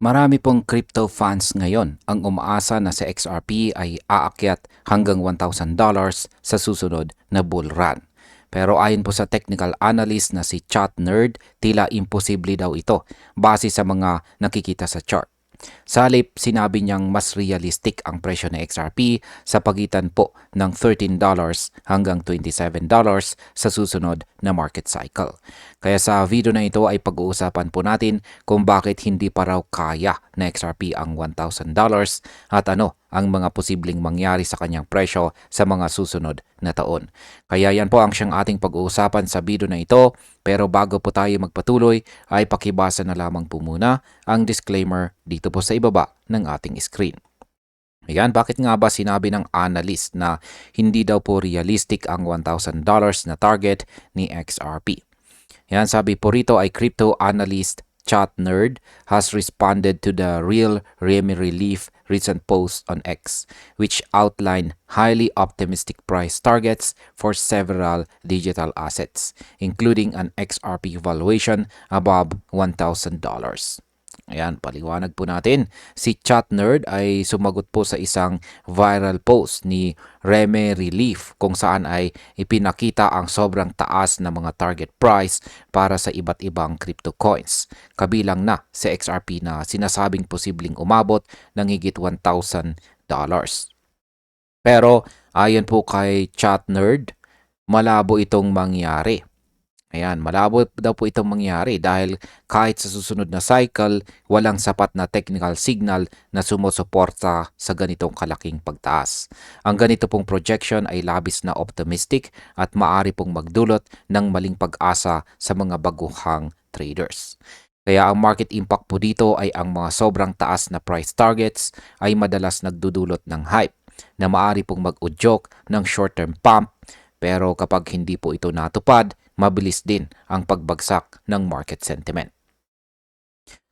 Marami pong crypto fans ngayon ang umaasa na si XRP ay aakyat hanggang $1,000 sa susunod na bull run. Pero ayon po sa technical analyst na si Chat Nerd, tila imposible daw ito base sa mga nakikita sa chart. Sa halip, sinabi niyang mas realistic ang presyo ng XRP sa pagitan po ng $13 hanggang $27 sa susunod na market cycle. Kaya sa video na ito ay pag-uusapan po natin kung bakit hindi pa raw kaya na XRP ang $1,000 at ano ang mga posibleng mangyari sa kanyang presyo sa mga susunod na taon. Kaya yan po ang siyang ating pag-uusapan sa video na ito. Pero bago po tayo magpatuloy ay pakibasa na lamang po muna ang disclaimer dito po sa ibaba ng ating screen. Ayan, bakit nga ba sinabi ng analyst na hindi daw po realistic ang $1,000 na target ni XRP? Yan, sabi po rito ay crypto analyst Chat Nerd has responded to the Real Remy Relief recent post on X, which outlined highly optimistic price targets for several digital assets, including an XRP valuation above $1,000. Ayan, paliwanag po natin. Si Chat Nerd ay sumagot po sa isang viral post ni Reme Relief kung saan ay ipinakita ang sobrang taas na mga target price para sa iba't ibang crypto coins. Kabilang na sa XRP na sinasabing posibleng umabot ng higit $1,000. Pero ayon po kay Chat Nerd, malabo itong mangyari. Ayan, malabo daw po itong mangyari dahil kahit sa susunod na cycle, walang sapat na technical signal na sumusuporta sa ganitong kalaking pagtaas. Ang ganito pong projection ay labis na optimistic at maaari pong magdulot ng maling pag-asa sa mga baguhang traders. Kaya ang market impact po dito ay ang mga sobrang taas na price targets ay madalas nagdudulot ng hype na maaari pong mag-udyok ng short-term pump, pero kapag hindi po ito natupad, mabilis din ang pagbagsak ng market sentiment.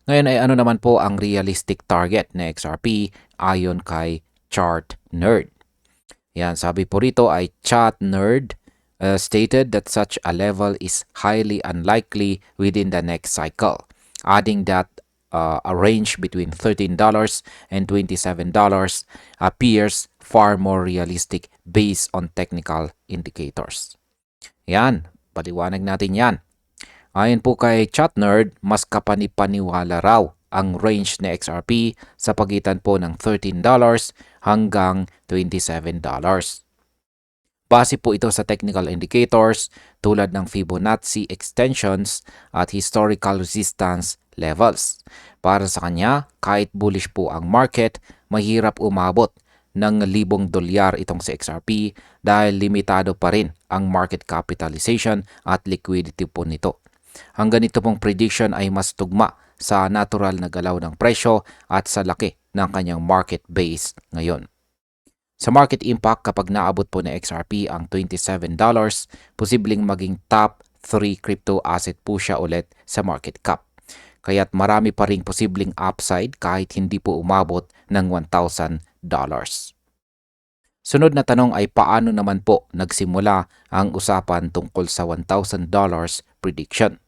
Ngayon ay ano naman po ang realistic target na XRP ayon kay Chart Nerd. Yan, sabi po rito ay Chat Nerd stated that such a level is highly unlikely within the next cycle, adding that a range between $13 and $27 appears far more realistic based on technical indicators. Yan, paliwanag natin yan. Ayon po kay Chat Nerd, mas kapanipaniwala raw ang range ni XRP sa pagitan po ng $13 hanggang $27. Base po ito sa technical indicators tulad ng Fibonacci extensions at historical resistance levels. Para sa kanya, kahit bullish po ang market, mahirap umabot ng $1,000 itong si XRP dahil limitado pa rin ang market capitalization at liquidity po nito. Ang ganito pong prediction ay mas tugma sa natural na galaw ng presyo at sa laki ng kanyang market base ngayon. Sa market impact, kapag naabot po ni XRP ang $27, posibleng maging top 3 crypto asset po siya ulit sa market cap. Kaya't marami pa ring posibleng upside kahit hindi po umabot ng $1,000. Sunod na tanong ay paano naman po nagsimula ang usapan tungkol sa $1,000 prediction.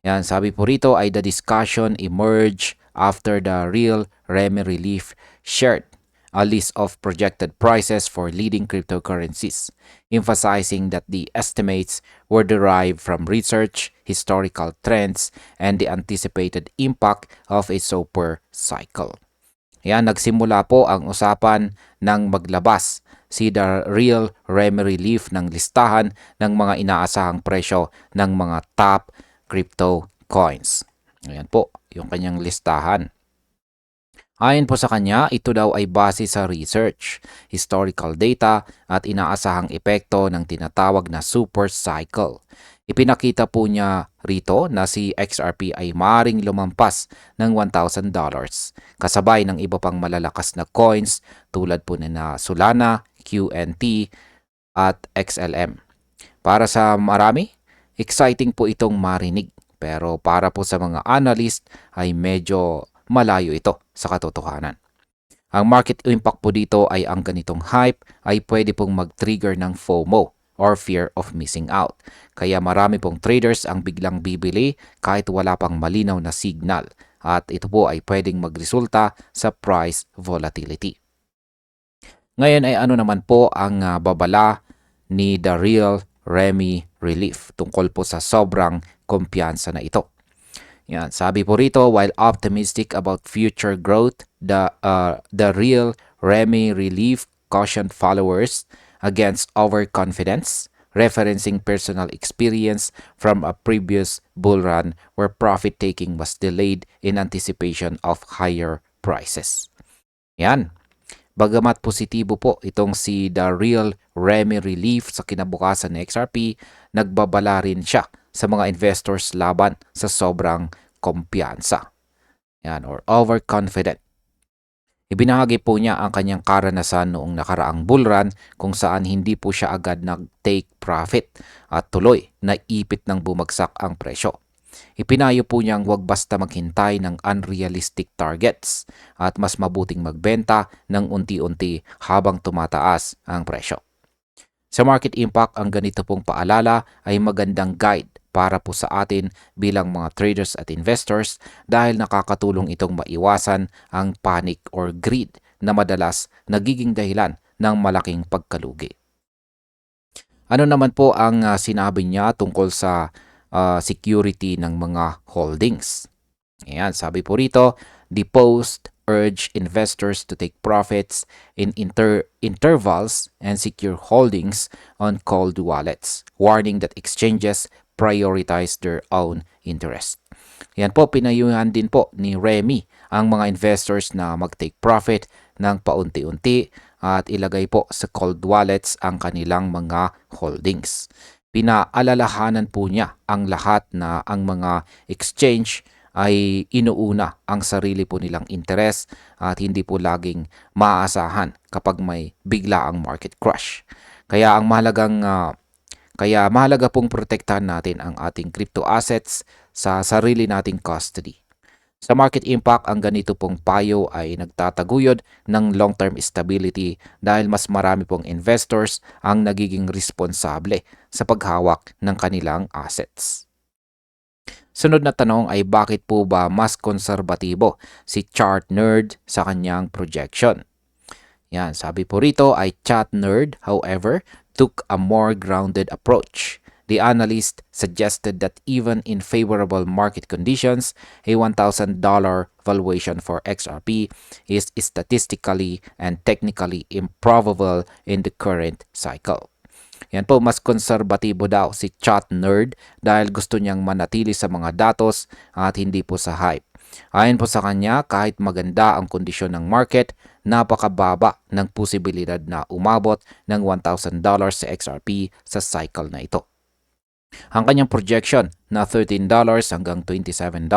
Yan, sabi po rito ay the discussion emerged after the Real Remy Relief shared a list of projected prices for leading cryptocurrencies, emphasizing that the estimates were derived from research, historical trends, and the anticipated impact of a super cycle. Yan, nagsimula po ang usapan ng maglabas si The Real Remy Relief ng listahan ng mga inaasahang presyo ng mga top crypto coins. Ayan po, yung kanyang listahan. Ayon po sa kanya, ito daw ay base sa research, historical data at inaasahang epekto ng tinatawag na super cycle. Ipinakita po niya rito na si XRP ay maring lumampas ng $1,000 kasabay ng iba pang malalakas na coins tulad po na Solana, QNT at XLM. Para sa marami, exciting po itong marinig, pero para po sa mga analyst ay medyo malayo ito sa katotohanan. Ang market impact po dito ay ang ganitong hype ay pwede pong mag-trigger ng FOMO or fear of missing out. Kaya marami pong traders ang biglang bibili kahit wala pang malinaw na signal. at ito po ay pwedeng magresulta sa price volatility. Ngayon ay ano naman po ang babala ni The Real Remy Relief tungkol po sa sobrang kumpiyansa na ito. Yan, sabi po rito, while optimistic about future growth, the Real Remy Relief cautioned followers against overconfidence, referencing personal experience from a previous bull run where profit-taking was delayed in anticipation of higher prices. Yan. Bagamat positibo po itong si The Real Remy Relief sa kinabukasan ng XRP, nagbabala rin siya sa mga investors laban sa sobrang kumpiyansa. Yan, or overconfident. Ibinahagi po niya ang kanyang karanasan noong nakaraang bull run kung saan hindi po siya agad nag-take profit at tuloy naipit ng bumagsak ang presyo. Ipinayo po niyang huwag basta maghintay ng unrealistic targets at mas mabuting magbenta ng unti-unti habang tumataas ang presyo. Sa market impact, ang ganito pong paalala ay magandang guide para po sa atin bilang mga traders at investors dahil nakakatulong itong maiwasan ang panic or greed na madalas nagiging dahilan ng malaking pagkalugi. Ano naman po ang sinabi niya tungkol sa security ng mga holdings? Ayan, sabi po rito, the post urge investors to take profits in intervals and secure holdings on cold wallets, warning that exchanges prioritize their own interest. Yan po, pinayuhan din po ni Remy ang mga investors na mag-take profit ng paunti-unti at ilagay po sa cold wallets ang kanilang mga holdings. Pinaalalahanan po niya ang lahat na ang mga exchange ay inuuna ang sarili po nilang interes at hindi po laging maaasahan kapag may bigla ang market crash. Kaya mahalaga pong protektahan natin ang ating crypto assets sa sarili nating custody. Sa market impact, ang ganito pong payo ay nagtataguyod ng long-term stability dahil mas marami pong investors ang nagiging responsable sa paghawak ng kanilang assets. Sunod na tanong ay bakit po ba mas konserbatibo si Chart Nerd sa kanyang projection? Yan, sabi po rito ay Chart Nerd, however, took a more grounded approach. The analyst suggested that even in favorable market conditions, a $1,000 valuation for XRP is statistically and technically improbable in the current cycle. Yan po, mas konserbatibo daw si Chart Nerd dahil gusto niyang manatili sa mga datos at hindi po sa hype. Ayon po sa kanya, kahit maganda ang kondisyon ng market, napakababa ng posibilidad na umabot ng $1,000 sa XRP sa cycle na ito. Ang kanyang projection na $13 hanggang $27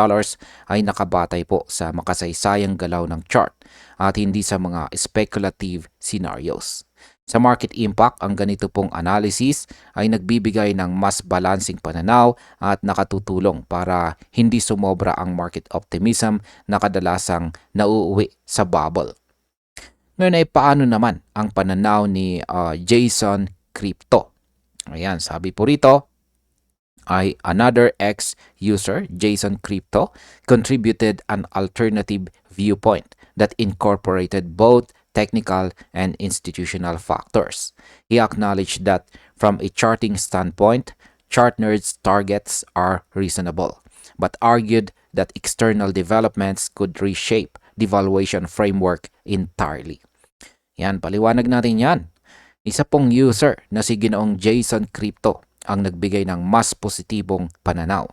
ay nakabatay po sa makasaysayang galaw ng chart at hindi sa mga speculative scenarios. Sa market impact, ang ganito pong analysis ay nagbibigay ng mas balancing pananaw at nakatutulong para hindi sumobra ang market optimism na kadalasang nauuwi sa bubble. Ngayon ay paano naman ang pananaw ni Jason Crypto? Ayan, sabi po rito, ay another ex-user, Jason Crypto, contributed an alternative viewpoint that incorporated both technical and institutional factors. He acknowledged that from a charting standpoint, Chart Nerd's targets are reasonable, but argued that external developments could reshape the valuation framework entirely. Yan, paliwanag natin yan. Isa pong user na si Ginoong Jason Crypto ang nagbigay ng mas positibong pananaw.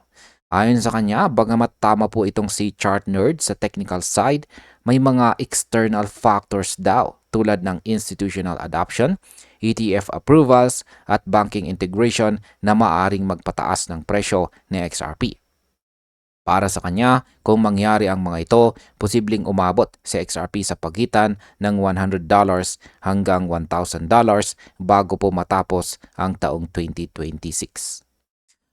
Ayon sa kanya, bagamat tama po itong si Chart Nerd sa technical side, may mga external factors daw tulad ng institutional adoption, ETF approvals at banking integration na maaring magpataas ng presyo ni XRP. Para sa kanya, kung mangyari ang mga ito, posibleng umabot si XRP sa pagitan ng $100 hanggang $1,000 bago po matapos ang taong 2026.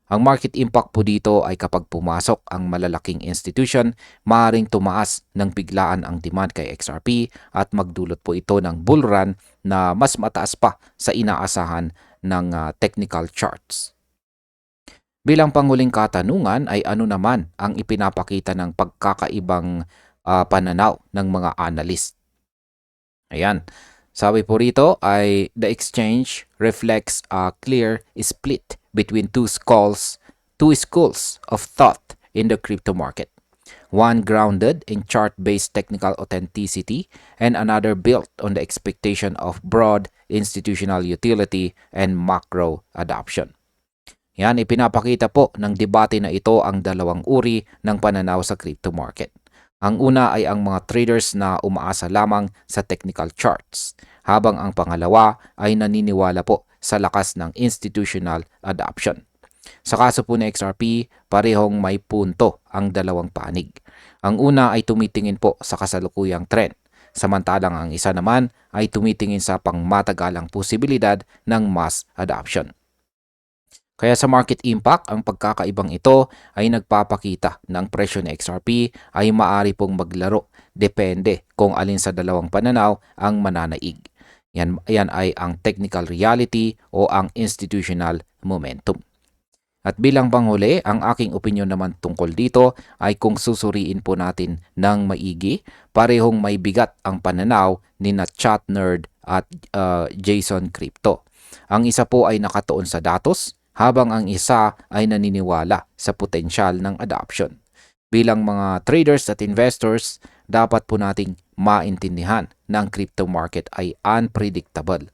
Ang market impact po dito ay kapag pumasok ang malalaking institution, maaaring tumaas ng biglaan ang demand kay XRP at magdulot po ito ng bull run na mas mataas pa sa inaasahan ng technical charts. Bilang panghuling katanungan ay ano naman ang ipinapakita ng pagkakaibang pananaw ng mga analyst? Ayan. Sabi po rito ay the exchange reflects a clear split between two schools of thought in the crypto market. One grounded in chart-based technical authenticity and another built on the expectation of broad institutional utility and macro adoption. Yan, ipinapakita po ng debate na ito ang dalawang uri ng pananaw sa crypto market. Ang una ay ang mga traders na umaasa lamang sa technical charts, habang ang pangalawa ay naniniwala po sa lakas ng institutional adoption. Sa kaso po ng XRP, parehong may punto ang dalawang panig. Ang una ay tumitingin po sa kasalukuyang trend, samantalang ang isa naman ay tumitingin sa pangmatagalang posibilidad ng mass adoption. Kaya sa market impact, ang pagkakaibang ito ay nagpapakita na ang presyo ng XRP ay maari pong maglaro depende kung alin sa dalawang pananaw ang mananaig. Yan ay ang technical reality o ang institutional momentum. At bilang panghuli, ang aking opinion naman tungkol dito ay kung susuriin po natin ng maigi, parehong may bigat ang pananaw ni na Chat Nerd at Jason Crypto. Ang isa po ay nakatuon sa datos, habang ang isa ay naniniwala sa potensyal ng adoption. Bilang mga traders at investors, dapat po nating maintindihan na ang crypto market ay unpredictable.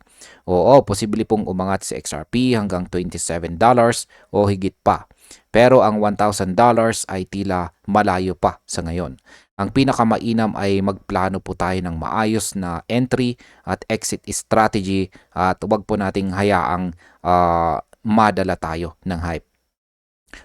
Oo, posible pong umangat si XRP hanggang $27 o higit pa. Pero ang $1,000 ay tila malayo pa sa ngayon. Ang pinakamainam ay magplano po tayo ng maayos na entry at exit strategy at huwag po nating hayaang madala tayo ng hype.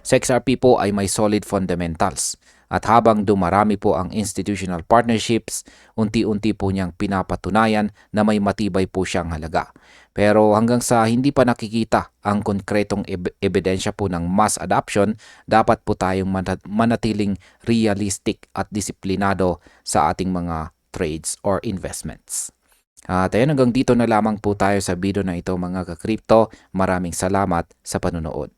Sa XRP po ay may solid fundamentals. At habang dumarami po ang institutional partnerships, unti-unti po niyang pinapatunayan na may matibay po siyang halaga. Pero hanggang sa hindi pa nakikita ang konkretong ebidensya po ng mass adoption, dapat po tayong manatiling realistic at disiplinado sa ating mga trades or investments. At ayun, hanggang dito na lamang po tayo sa video na ito mga ka-crypto. Maraming salamat sa panunood.